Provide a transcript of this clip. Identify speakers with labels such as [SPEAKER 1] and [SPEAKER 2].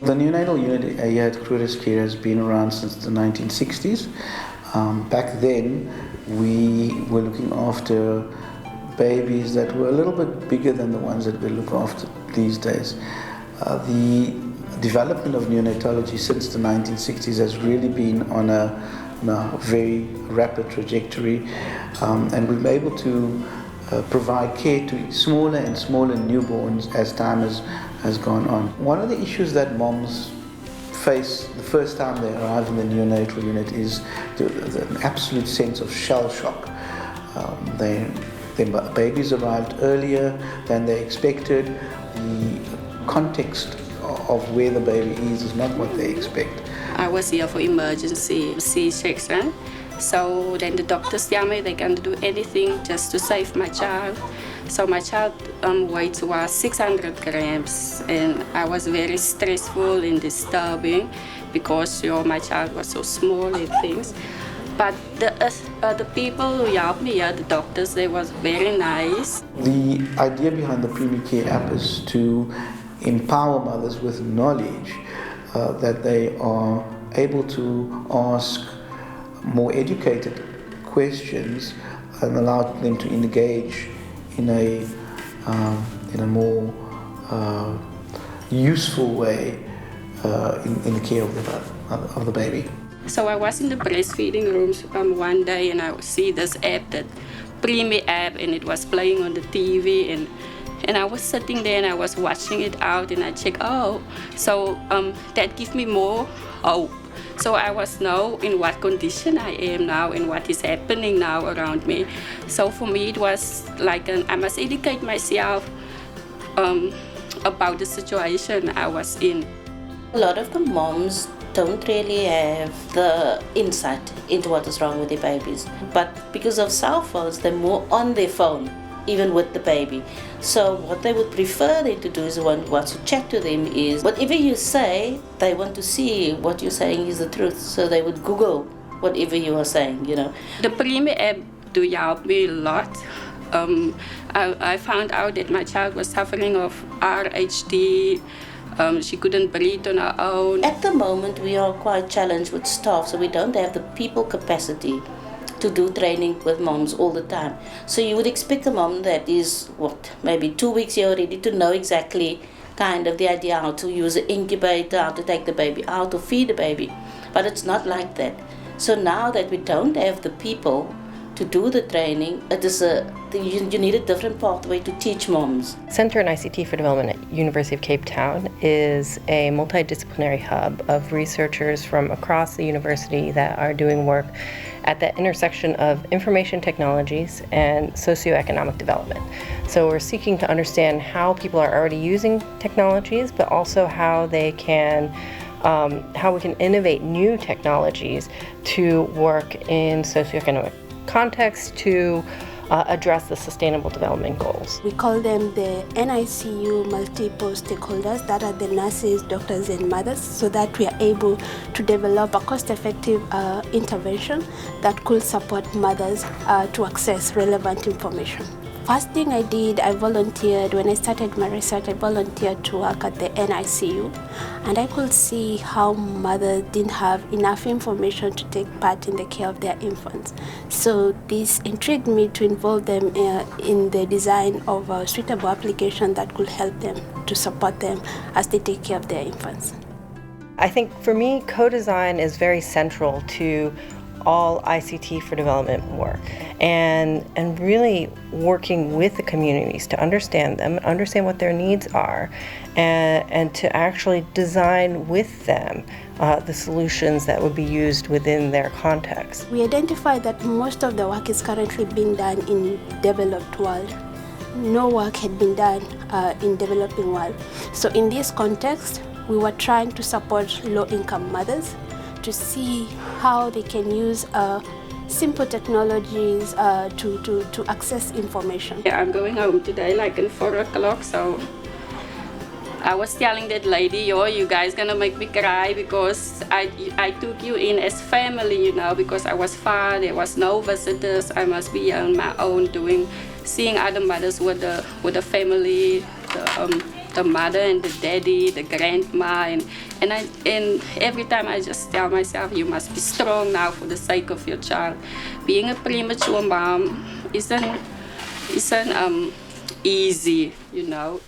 [SPEAKER 1] The neonatal unit here at Preemie Care has been around since the 1960s. Back then, we were looking after babies that were a little bit bigger than the ones that we look after these days. The development of neonatology since the 1960s has really been on a very rapid trajectory, and we've been able to provide care to smaller and smaller newborns as time has gone on. One of the issues that moms face the first time they arrive in the neonatal unit is an absolute sense of shell shock. Their babies arrived earlier than they expected. The context of where the baby is not what they expect.
[SPEAKER 2] I was here for emergency C-section. So then the doctors tell me they can do anything just to save my child. So my child weight was 600 grams, and I was very stressful and disturbing because my child was so small and things. But the people who helped me here, the doctors, they was very nice.
[SPEAKER 1] The idea behind the Preemie Care App is to empower mothers with knowledge that they are able to ask more educated questions and allow them to engage in a more useful way in the care of the baby.
[SPEAKER 2] So I was in the breastfeeding rooms one day, and I see this app, that Preemie app, and it was playing on the TV, and I was sitting there and I was watching it out, and I checked, so that gives me more hope. So I was know in what condition I am now and what is happening now around me. So for me it was like I must educate myself about the situation I was in.
[SPEAKER 3] A lot of the moms don't really have the insight into what is wrong with their babies. But because of cell phones, they're more on their phone, even with the baby. So what they would prefer them to do is want to chat to them is whatever you say, they want to see what you're saying is the truth. So they would Google whatever you are saying,
[SPEAKER 2] The Preemie app do help me a lot. I found out that my child was suffering of RHD. She couldn't breathe on her own.
[SPEAKER 3] At the moment, we are quite challenged with staff, so we don't have the people capacity to do training with moms all the time. So you would expect a mom that is, maybe 2 weeks here already to know exactly kind of the idea how to use an incubator, how to take the baby out or feed the baby. But it's not like that. So now that we don't have the people to do the training, you need a different pathway to teach moms.
[SPEAKER 4] Center in ICT for Development at University of Cape Town is a multidisciplinary hub of researchers from across the university that are doing work at the intersection of information technologies and socioeconomic development. So we're seeking to understand how people are already using technologies, but also how we can innovate new technologies to work in socioeconomic context to address the Sustainable Development Goals.
[SPEAKER 5] We call them the NICU multiple stakeholders, that are the nurses, doctors and mothers, so that we are able to develop a cost-effective intervention that could support mothers to access relevant information. First thing I did, I volunteered. When I started my research, I volunteered to work at the NICU, and I could see how mothers didn't have enough information to take part in the care of their infants. So this intrigued me to involve them in the design of a suitable application that could help them, to support them as they take care of their infants.
[SPEAKER 4] I think for me, co-design is very central to all ICT for development work, and really working with the communities to understand them, understand what their needs are, and to actually design with them the solutions that would be used within their context.
[SPEAKER 5] We identified that most of the work is currently being done in developed world. No work had been done in developing world. So in this context, we were trying to support low-income mothers to see how they can use simple technologies to access information.
[SPEAKER 2] Yeah, I'm going home today like at 4 o'clock, so I was telling that lady, yo, you guys gonna make me cry because I took you in as family, you know, because I was far, there was no visitors. I must be on my own seeing other mothers with the family, the mother and the daddy, the grandma, and every time I just tell myself, you must be strong now for the sake of your child. Being a premature mom isn't easy, you know.